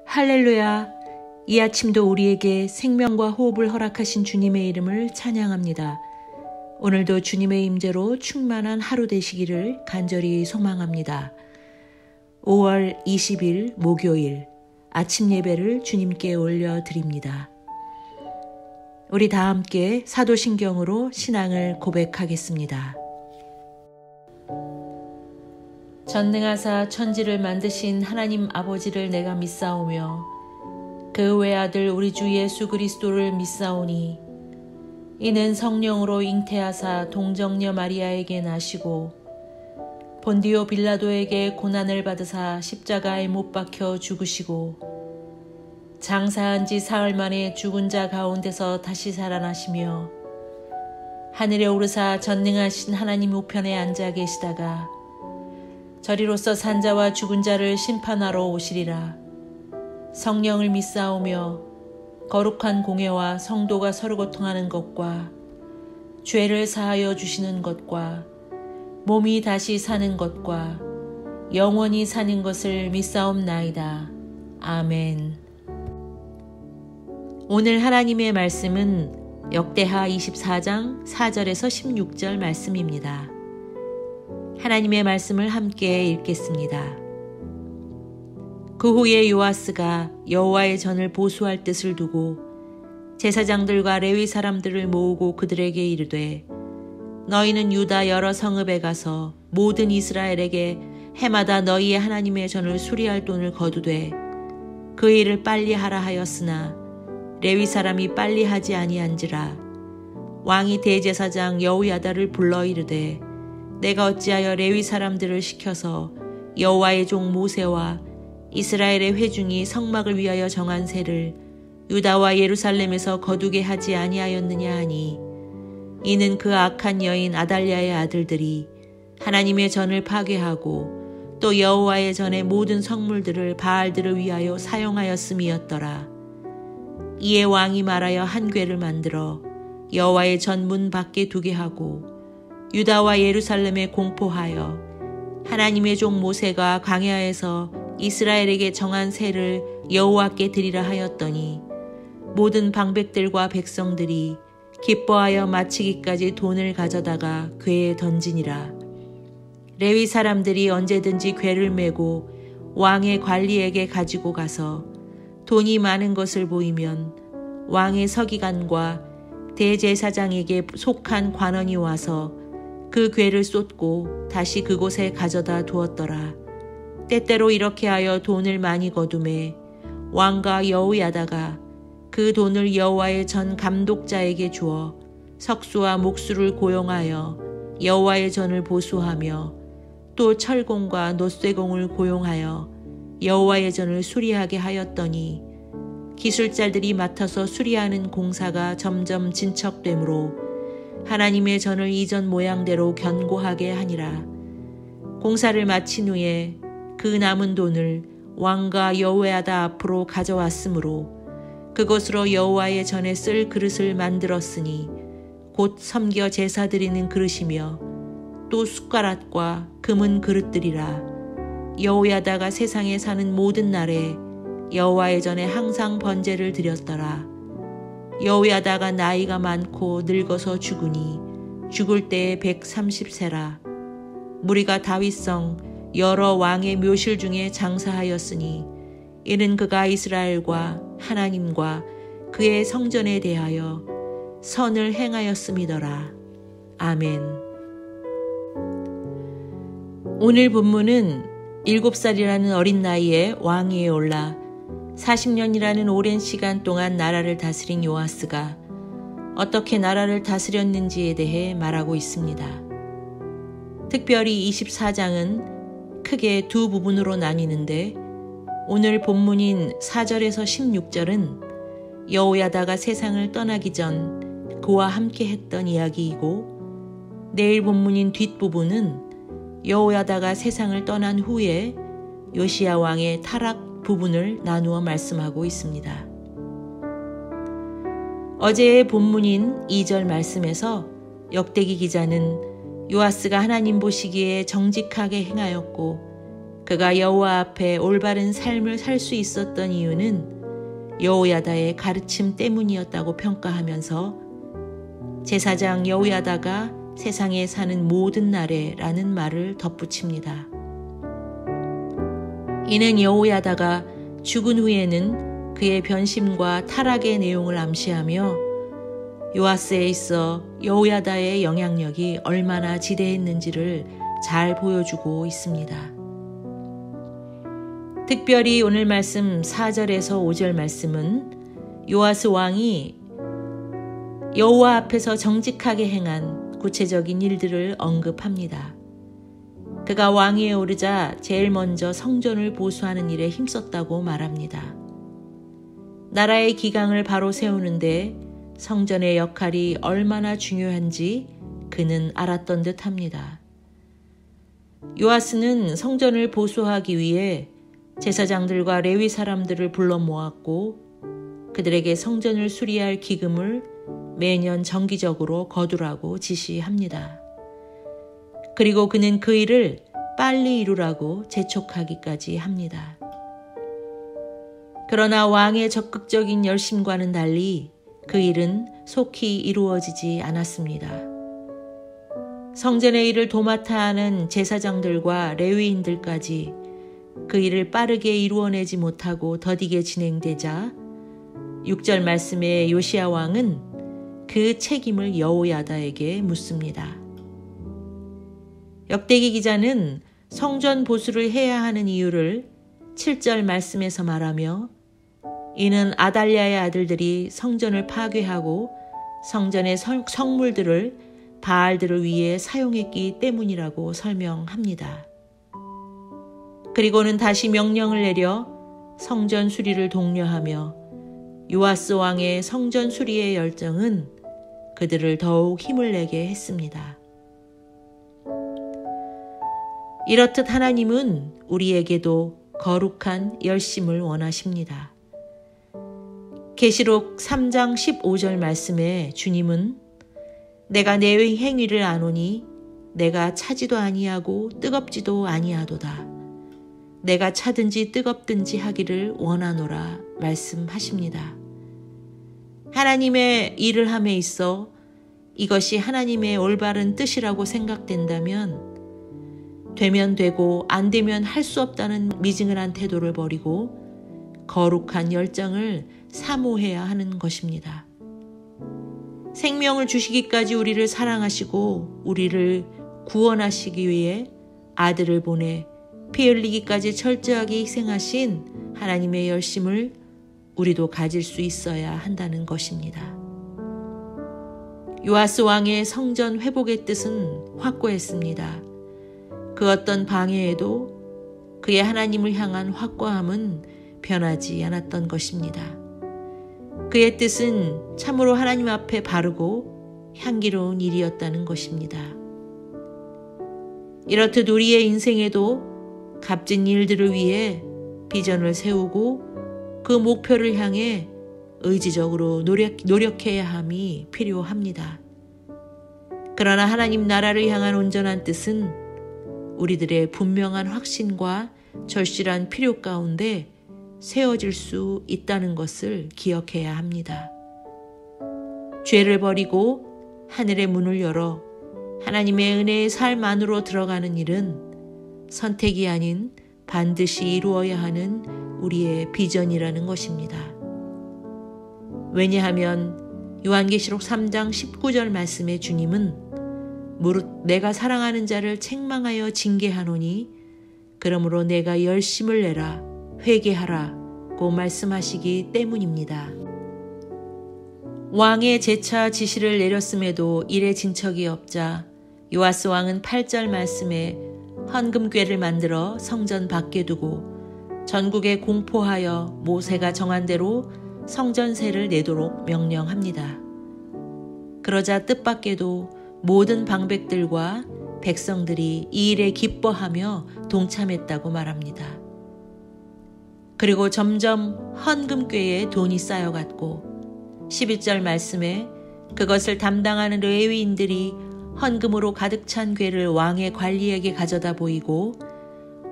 할렐루야! 이 아침도 우리에게 생명과 호흡을 허락하신 주님의 이름을 찬양합니다. 오늘도 주님의 임재로 충만한 하루 되시기를 간절히 소망합니다. 5월 20일 목요일 아침 예배를 주님께 올려드립니다. 우리 다 함께 사도신경으로 신앙을 고백하겠습니다. 전능하사 천지를 만드신 하나님 아버지를 내가 믿사오며 그 외아들 우리 주 예수 그리스도를 믿사오니 이는 성령으로 잉태하사 동정녀 마리아에게 나시고 본디오 빌라도에게 고난을 받으사 십자가에 못 박혀 죽으시고 장사한 지 사흘 만에 죽은 자 가운데서 다시 살아나시며 하늘에 오르사 전능하신 하나님 우편에 앉아 계시다가 저리로서 산자와 죽은 자를 심판하러 오시리라. 성령을 믿사오며 거룩한 공회와 성도가 서로 고통하는 것과 죄를 사하여 주시는 것과 몸이 다시 사는 것과 영원히 사는 것을 믿사옵나이다. 아멘. 오늘 하나님의 말씀은 역대하 24장 4절에서 16절 말씀입니다. 하나님의 말씀을 함께 읽겠습니다. 그 후에 요아스가 여호와의 전을 보수할 뜻을 두고 제사장들과 레위 사람들을 모으고 그들에게 이르되 너희는 유다 여러 성읍에 가서 모든 이스라엘에게 해마다 너희의 하나님의 전을 수리할 돈을 거두되 그 일을 빨리 하라 하였으나 레위 사람이 빨리 하지 아니한지라. 왕이 대제사장 여호야다를 불러 이르되 내가 어찌하여 레위 사람들을 시켜서 여호와의 종 모세와 이스라엘의 회중이 성막을 위하여 정한 세를 유다와 예루살렘에서 거두게 하지 아니하였느냐 하니 이는 그 악한 여인 아달랴의 아들들이 하나님의 전을 파괴하고 또 여호와의 전의 모든 성물들을 바알들을 위하여 사용하였음이었더라. 이에 왕이 말하여 한 궤를 만들어 여호와의 전 문 밖에 두게 하고 유다와 예루살렘에 공포하여 하나님의 종 모세가 광야에서 이스라엘에게 정한 세를 여호와께 드리라 하였더니 모든 방백들과 백성들이 기뻐하여 마치기까지 돈을 가져다가 궤에 던지니라. 레위 사람들이 언제든지 궤를 메고 왕의 관리에게 가지고 가서 돈이 많은 것을 보이면 왕의 서기관과 대제사장에게 속한 관원이 와서 그 궤를 쏟고 다시 그곳에 가져다 두었더라. 때때로 이렇게 하여 돈을 많이 거두매 왕과 여호야다가 그 돈을 여호와의 전 감독자에게 주어 석수와 목수를 고용하여 여호와의 전을 보수하며 또 철공과 놋쇠공을 고용하여 여호와의 전을 수리하게 하였더니 기술자들이 맡아서 수리하는 공사가 점점 진척되므로 하나님의 전을 이전 모양대로 견고하게 하니라. 공사를 마친 후에 그 남은 돈을 왕과 여호야다 앞으로 가져왔으므로 그것으로 여호와의 전에 쓸 그릇을 만들었으니 곧 섬겨 제사 드리는 그릇이며 또 숟가락과 금은 그릇들이라. 여호야다가 세상에 사는 모든 날에 여호와의 전에 항상 번제를 드렸더라. 여호야다가 나이가 많고 늙어서 죽으니 죽을 때에 130세라. 무리가 다윗성 여러 왕의 묘실 중에 장사하였으니 이는 그가 이스라엘과 하나님과 그의 성전에 대하여 선을 행하였음이더라. 아멘. 오늘 본문은 7살이라는 어린 나이에 왕위에 올라 40년이라는 오랜 시간 동안 나라를 다스린 요아스가 어떻게 나라를 다스렸는지에 대해 말하고 있습니다. 특별히 24장은 크게 두 부분으로 나뉘는데 오늘 본문인 4절에서 16절은 여호야다가 세상을 떠나기 전 그와 함께 했던 이야기이고 내일 본문인 뒷부분은 여호야다가 세상을 떠난 후에 요시야 왕의 타락 부분을 나누어 말씀하고 있습니다. 어제의 본문인 2절 말씀에서 역대기 기자는 요아스가 하나님 보시기에 정직하게 행하였고 그가 여호와 앞에 올바른 삶을 살 수 있었던 이유는 여호야다의 가르침 때문이었다고 평가하면서 제사장 여호야다가 세상에 사는 모든 날에라는 말을 덧붙입니다. 이는 여호야다가 죽은 후에는 그의 변심과 타락의 내용을 암시하며 요아스에 있어 여호야다의 영향력이 얼마나 지대했는지를 잘 보여주고 있습니다. 특별히 오늘 말씀 4절에서 5절 말씀은 요아스 왕이 여호와 앞에서 정직하게 행한 구체적인 일들을 언급합니다. 그가 왕위에 오르자 제일 먼저 성전을 보수하는 일에 힘썼다고 말합니다. 나라의 기강을 바로 세우는데 성전의 역할이 얼마나 중요한지 그는 알았던 듯합니다. 요아스는 성전을 보수하기 위해 제사장들과 레위 사람들을 불러 모았고 그들에게 성전을 수리할 기금을 매년 정기적으로 거두라고 지시합니다. 그리고 그는 그 일을 빨리 이루라고 재촉하기까지 합니다. 그러나 왕의 적극적인 열심과는 달리 그 일은 속히 이루어지지 않았습니다. 성전의 일을 도맡아 하는 제사장들과 레위인들까지 그 일을 빠르게 이루어내지 못하고 더디게 진행되자 6절 말씀에 요시야 왕은 그 책임을 여호야다에게 묻습니다. 역대기 기자는 성전 보수를 해야 하는 이유를 7절 말씀에서 말하며 이는 아달랴의 아들들이 성전을 파괴하고 성전의 성물들을 바알들을 위해 사용했기 때문이라고 설명합니다. 그리고는 다시 명령을 내려 성전 수리를 독려하며 요아스 왕의 성전 수리의 열정은 그들을 더욱 힘을 내게 했습니다. 이렇듯 하나님은 우리에게도 거룩한 열심을 원하십니다. 계시록 3장 15절 말씀에 주님은 내가 내 행위를 아노니 내가 차지도 아니하고 뜨겁지도 아니하도다. 내가 차든지 뜨겁든지 하기를 원하노라 말씀하십니다. 하나님의 일을 함에 있어 이것이 하나님의 올바른 뜻이라고 생각된다면 되면 되고 안 되면 할 수 없다는 미지근한 태도를 버리고 거룩한 열정을 사모해야 하는 것입니다. 생명을 주시기까지 우리를 사랑하시고 우리를 구원하시기 위해 아들을 보내 피 흘리기까지 철저하게 희생하신 하나님의 열심을 우리도 가질 수 있어야 한다는 것입니다. 요아스 왕의 성전 회복의 뜻은 확고했습니다. 그 어떤 방해에도 그의 하나님을 향한 확고함은 변하지 않았던 것입니다. 그의 뜻은 참으로 하나님 앞에 바르고 향기로운 일이었다는 것입니다. 이렇듯 우리의 인생에도 값진 일들을 위해 비전을 세우고 그 목표를 향해 의지적으로 노력해야 함이 필요합니다. 그러나 하나님 나라를 향한 온전한 뜻은 우리들의 분명한 확신과 절실한 필요 가운데 세워질 수 있다는 것을 기억해야 합니다. 죄를 버리고 하늘의 문을 열어 하나님의 은혜의 삶 안으로 들어가는 일은 선택이 아닌 반드시 이루어야 하는 우리의 비전이라는 것입니다. 왜냐하면 요한계시록 3장 19절 말씀에 주님은 무릇 내가 사랑하는 자를 책망하여 징계하노니 그러므로 내가 열심을 내라 회개하라고 말씀하시기 때문입니다. 왕의 재차 지시를 내렸음에도 일에 진척이 없자 요아스 왕은 8절 말씀에 헌금궤를 만들어 성전 밖에 두고 전국에 공포하여 모세가 정한 대로 성전세를 내도록 명령합니다. 그러자 뜻밖에도 모든 방백들과 백성들이 이 일에 기뻐하며 동참했다고 말합니다. 그리고 점점 헌금궤에 돈이 쌓여갔고 11절 말씀에 그것을 담당하는 레위인들이 헌금으로 가득 찬 궤를 왕의 관리에게 가져다 보이고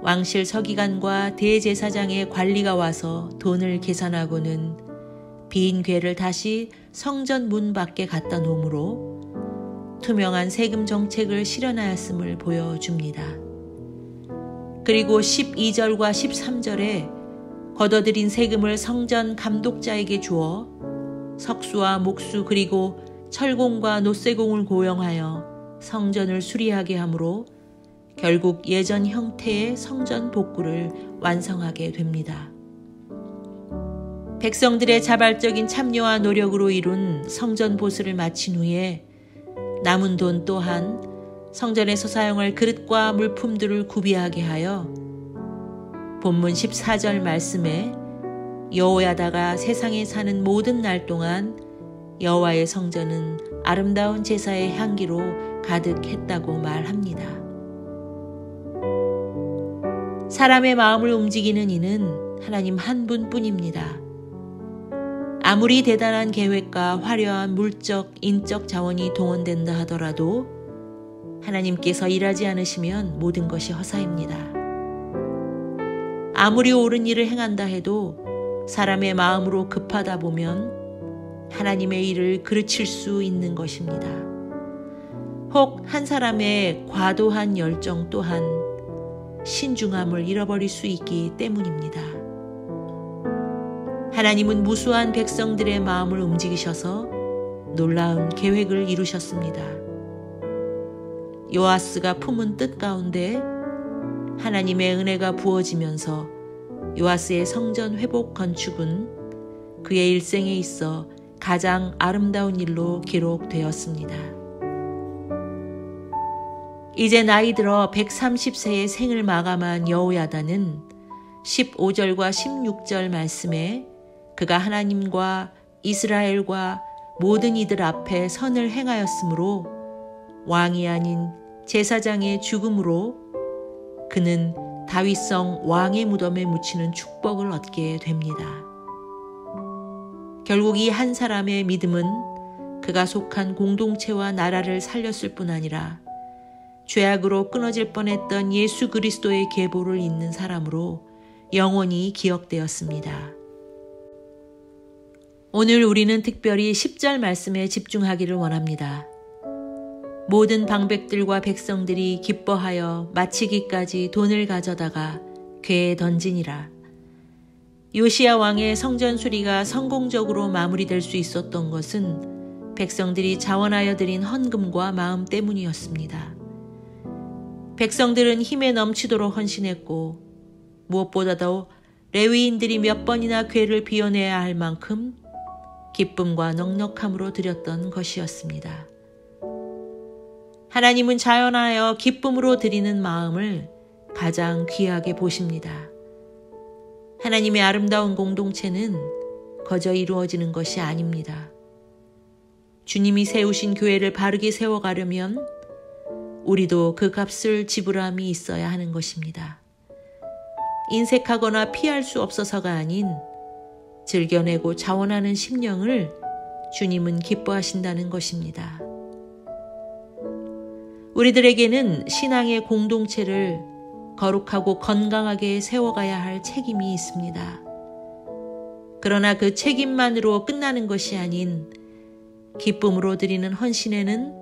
왕실 서기관과 대제사장의 관리가 와서 돈을 계산하고는 빈 궤를 다시 성전 문 밖에 갖다 놓으므로 투명한 세금 정책을 실현하였음을 보여줍니다. 그리고 12절과 13절에 걷어들인 세금을 성전 감독자에게 주어 석수와 목수 그리고 철공과 놋쇠공을 고용하여 성전을 수리하게 하므로 결국 예전 형태의 성전 복구를 완성하게 됩니다. 백성들의 자발적인 참여와 노력으로 이룬 성전 보수를 마친 후에 남은 돈 또한 성전에서 사용할 그릇과 물품들을 구비하게 하여 본문 14절 말씀에 여호야다가 세상에 사는 모든 날 동안 여호와의 성전은 아름다운 제사의 향기로 가득했다고 말합니다. 사람의 마음을 움직이는 이는 하나님 한 분뿐입니다. 아무리 대단한 계획과 화려한 물적, 인적 자원이 동원된다 하더라도 하나님께서 일하지 않으시면 모든 것이 허사입니다. 아무리 옳은 일을 행한다 해도 사람의 마음으로 급하다 보면 하나님의 일을 그르칠 수 있는 것입니다. 혹 한 사람의 과도한 열정 또한 신중함을 잃어버릴 수 있기 때문입니다. 하나님은 무수한 백성들의 마음을 움직이셔서 놀라운 계획을 이루셨습니다. 요아스가 품은 뜻 가운데 하나님의 은혜가 부어지면서 요아스의 성전 회복 건축은 그의 일생에 있어 가장 아름다운 일로 기록되었습니다. 이제 나이 들어 130세의 생을 마감한 여호야다는 15절과 16절 말씀에 그가 하나님과 이스라엘과 모든 이들 앞에 선을 행하였으므로 왕이 아닌 제사장의 죽음으로 그는 다윗성 왕의 무덤에 묻히는 축복을 얻게 됩니다. 결국 이 한 사람의 믿음은 그가 속한 공동체와 나라를 살렸을 뿐 아니라 죄악으로 끊어질 뻔했던 예수 그리스도의 계보를 잇는 사람으로 영원히 기억되었습니다. 오늘 우리는 특별히 10절 말씀에 집중하기를 원합니다. 모든 방백들과 백성들이 기뻐하여 마치기까지 돈을 가져다가 궤에 던지니라. 요시야 왕의 성전 수리가 성공적으로 마무리될 수 있었던 것은 백성들이 자원하여 드린 헌금과 마음 때문이었습니다. 백성들은 힘에 넘치도록 헌신했고 무엇보다도 레위인들이 몇 번이나 궤를 비워내야 할 만큼 기쁨과 넉넉함으로 드렸던 것이었습니다. 하나님은 자연하여 기쁨으로 드리는 마음을 가장 귀하게 보십니다. 하나님의 아름다운 공동체는 거저 이루어지는 것이 아닙니다. 주님이 세우신 교회를 바르게 세워가려면 우리도 그 값을 지불함이 있어야 하는 것입니다. 인색하거나 피할 수 없어서가 아닌 즐겨내고 자원하는 심령을 주님은 기뻐하신다는 것입니다. 우리들에게는 신앙의 공동체를 거룩하고 건강하게 세워가야 할 책임이 있습니다. 그러나 그 책임만으로 끝나는 것이 아닌 기쁨으로 드리는 헌신에는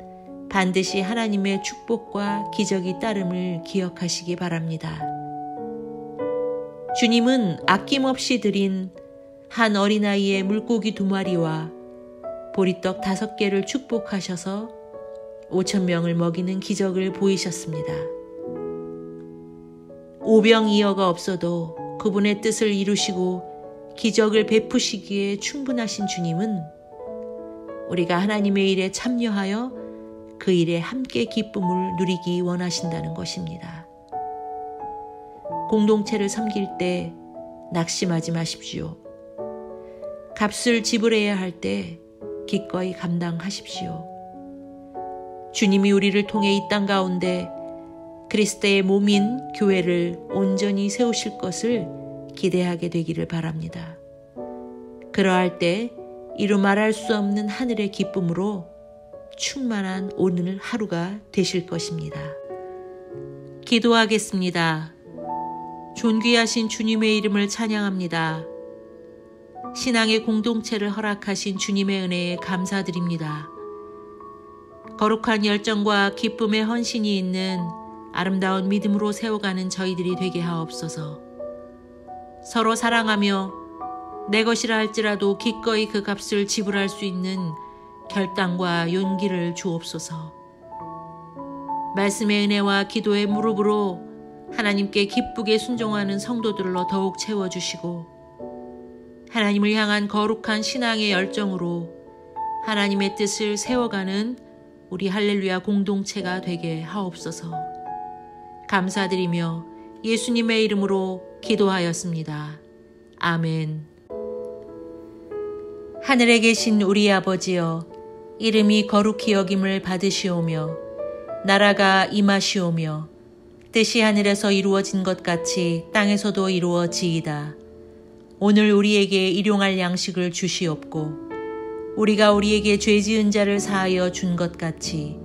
반드시 하나님의 축복과 기적이 따름을 기억하시기 바랍니다. 주님은 아낌없이 드린 한 어린아이의 물고기 2마리와 보리떡 5개를 축복하셔서 5,000명을 먹이는 기적을 보이셨습니다. 오병이어가 없어도 그분의 뜻을 이루시고 기적을 베푸시기에 충분하신 주님은 우리가 하나님의 일에 참여하여 그 일에 함께 기쁨을 누리기 원하신다는 것입니다. 공동체를 섬길 때 낙심하지 마십시오. 값을 지불해야 할 때 기꺼이 감당하십시오. 주님이 우리를 통해 이 땅 가운데 그리스도의 몸인 교회를 온전히 세우실 것을 기대하게 되기를 바랍니다. 그러할 때 이루 말할 수 없는 하늘의 기쁨으로 충만한 오늘 하루가 되실 것입니다. 기도하겠습니다. 존귀하신 주님의 이름을 찬양합니다. 신앙의 공동체를 허락하신 주님의 은혜에 감사드립니다. 거룩한 열정과 기쁨의 헌신이 있는 아름다운 믿음으로 세워가는 저희들이 되게 하옵소서. 서로 사랑하며 내 것이라 할지라도 기꺼이 그 값을 지불할 수 있는 결단과 용기를 주옵소서. 말씀의 은혜와 기도의 무릎으로 하나님께 기쁘게 순종하는 성도들로 더욱 채워주시고 하나님을 향한 거룩한 신앙의 열정으로 하나님의 뜻을 세워가는 우리 할렐루야 공동체가 되게 하옵소서. 감사드리며 예수님의 이름으로 기도하였습니다. 아멘. 하늘에 계신 우리 아버지여, 이름이 거룩히 여김을 받으시오며 나라가 임하시오며 뜻이 하늘에서 이루어진 것 같이 땅에서도 이루어지이다. 오늘 우리에게 일용할 양식을 주시옵고 우리가 우리에게 죄 지은 자를 사하여 준 것 같이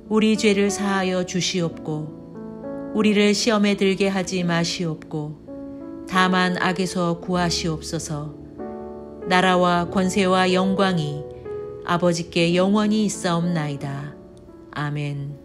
우리 죄를 사하여 주시옵고 우리를 시험에 들게 하지 마시옵고 다만 악에서 구하시옵소서. 나라와 권세와 영광이 아버지께 영원히 있사옵나이다. 아멘.